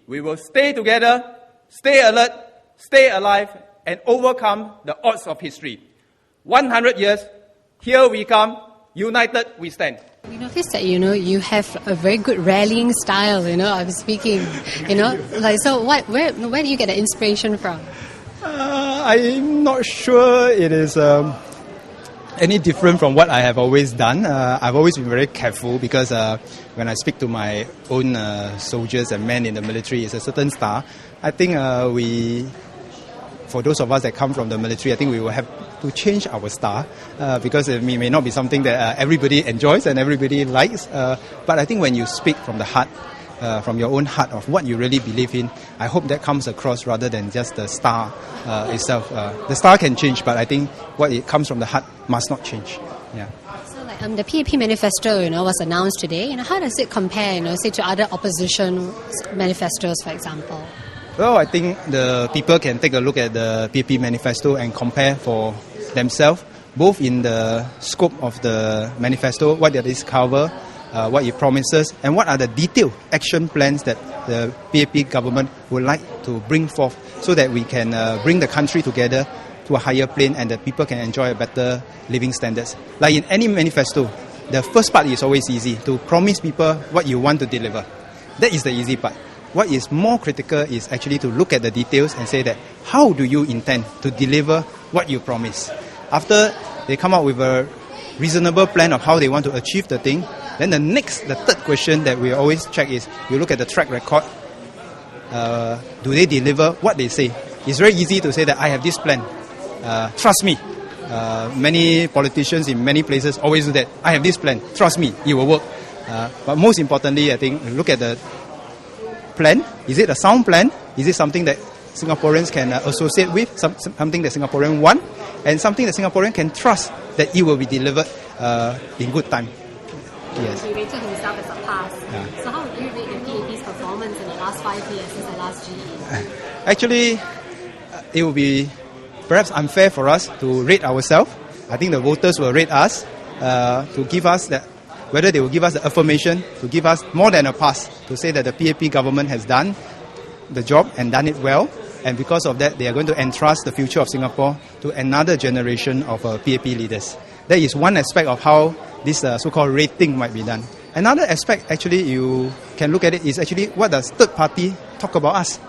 we will stay together, stay alert, stay alive, and overcome the odds of history. 100 years, here we come, united we stand. We noticed that, you have a very good rallying style, of speaking, so where do you get the inspiration from? I'm not sure it is any different from what I have always done. I've always been very careful because when I speak to my own soldiers and men in the military, it's a certain style. I think for those of us that come from the military, I think we will have to change our style because it may not be something that everybody enjoys and everybody likes. But I think when you speak from the heart, from your own heart of what you really believe in, I hope that comes across rather than just the style itself. The style can change, but I think what it comes from the heart must not change. Yeah. So the PAP manifesto, was announced today. How does it compare, say, to other opposition manifestos, for example? Well, I think the people can take a look at the PAP manifesto and compare for themselves, both in the scope of the manifesto, what does it cover, what it promises, and what are the detailed action plans that the PAP government would like to bring forth so that we can bring the country together to a higher plane and that people can enjoy a better living standards. Like in any manifesto, the first part is always easy, to promise people what you want to deliver. That is the easy part. What is more critical is actually to look at the details and say that how do you intend to deliver what you promise? After they come up with a reasonable plan of how they want to achieve the thing, then the third question that we always check is, you look at the track record. Do they deliver what they say? It's very easy to say that I have this plan. Trust me. Many politicians in many places always do that. I have this plan. Trust me, it will work. But most importantly, I think, look at the plan. Is it a sound plan? Is it something that Singaporeans can associate with? Something that Singaporeans want? And something that Singaporeans can trust that it will be delivered in good time. Yes. He rated himself as a pass. Yeah. So how would you rate the PAP's performance in the last 5 years since the last GE? Actually, it would be perhaps unfair for us to rate ourselves. I think the voters will rate us to give us that, whether they will give us the affirmation, to give us more than a pass, to say that the PAP government has done the job and done it well. And because of that, they are going to entrust the future of Singapore to another generation of PAP leaders. That is one aspect of how this so-called rating might be done. Another aspect, actually, you can look at it, is actually what does third party talk about us.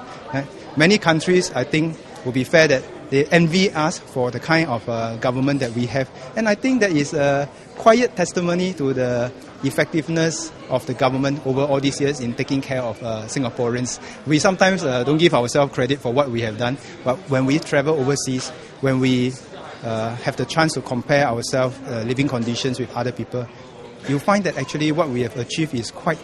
Many countries, I think, will be fair that they envy us for the kind of government that we have. And I think that is a quiet testimony to the effectiveness of the government over all these years in taking care of Singaporeans. We sometimes don't give ourselves credit for what we have done, but when we travel overseas, when we have the chance to compare ourselves, living conditions with other people, you find that actually what we have achieved is quite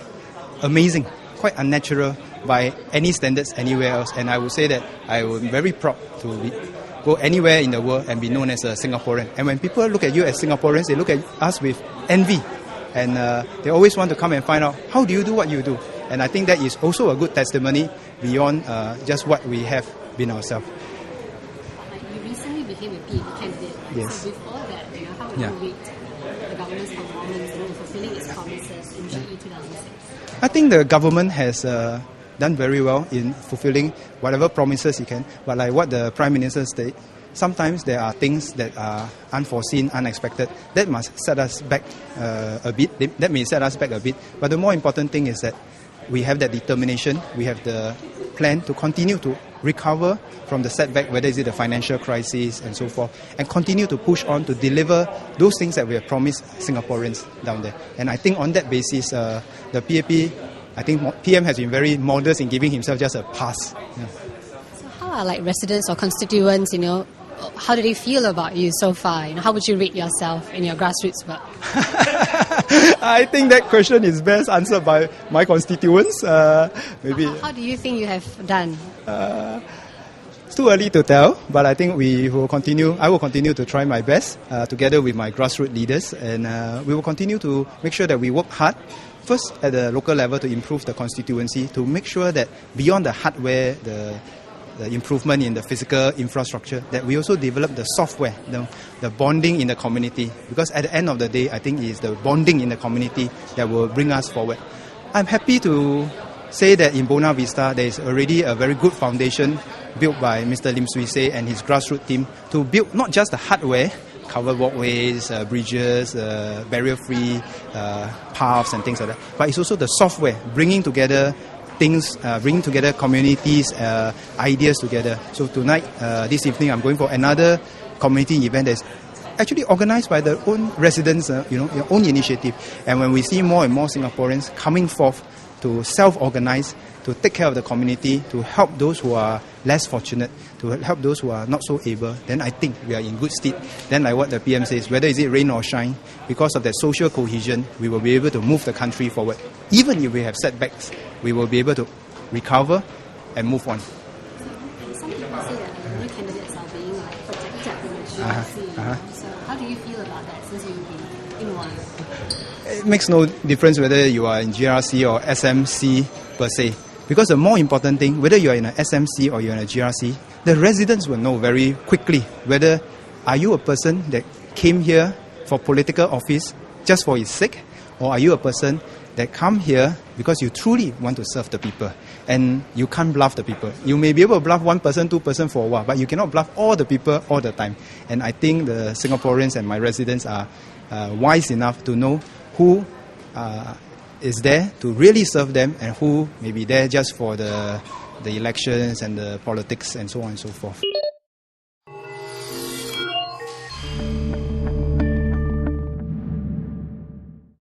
amazing, quite unnatural by any standards anywhere else. And I would say that I am very proud to go anywhere in the world and be known as a Singaporean. And when people look at you as Singaporeans, they look at us with envy. And they always want to come and find out, how do you do what you do? And I think that is also a good testimony beyond just what we have been ourselves. You recently became a PAP candidate. Yes. So before that, how would you rate the government's performance in fulfilling its promises in GE 2006? I think the government has done very well in fulfilling whatever promises it can. But like what the Prime Minister said, sometimes there are things that are unforeseen, unexpected. That must set us back a bit. That may set us back a bit. But the more important thing is that we have that determination. We have the plan to continue to recover from the setback, whether it's the financial crisis and so forth, and continue to push on to deliver those things that we have promised Singaporeans down there. And I think on that basis, the PAP, I think PM has been very modest in giving himself just a pass. Yeah. So how are residents or constituents, how do they feel about you so far? How would you rate yourself in your grassroots work? I think that question is best answered by my constituents. Maybe. How do you think you have done? It's too early to tell, but I think I will continue to try my best together with my grassroots leaders, and we will continue to make sure that we work hard. First, at the local level, to improve the constituency, to make sure that beyond the hardware, the improvement in the physical infrastructure, that we also develop the software, the bonding in the community. Because at the end of the day, I think it is the bonding in the community that will bring us forward. I'm happy to say that in Buona Vista there is already a very good foundation built by Mr. Lim Swee Say and his grassroots team to build not just the hardware, covered walkways, bridges, barrier-free paths and things like that, but it's also the software, bringing together things, bringing together communities, ideas together. So tonight, this evening, I'm going for another community event that's actually organized by their own residents, your own initiative. And when we see more and more Singaporeans coming forth to self-organize, to take care of the community, to help those who are less fortunate, to help those who are not so able, then I think we are in good stead. Then like what the PM says, whether is it rain or shine, because of that social cohesion, we will be able to move the country forward. Even if we have setbacks, we will be able to recover and move on. Some people say that new candidates are being protected in the GRC. So how do you feel about that since you've been in one? It makes no difference whether you are in GRC or SMC per se. Because the more important thing, whether you are in an SMC or you're in a GRC, the residents will know very quickly whether are you a person that came here for political office just for its sake, or are you a person that come here because you truly want to serve the people. And you can't bluff the people. You may be able to bluff one person, two person for a while, but you cannot bluff all the people all the time. And I think the Singaporeans and my residents are wise enough to know who is there to really serve them and who may be there just for the elections and the politics and so on and so forth.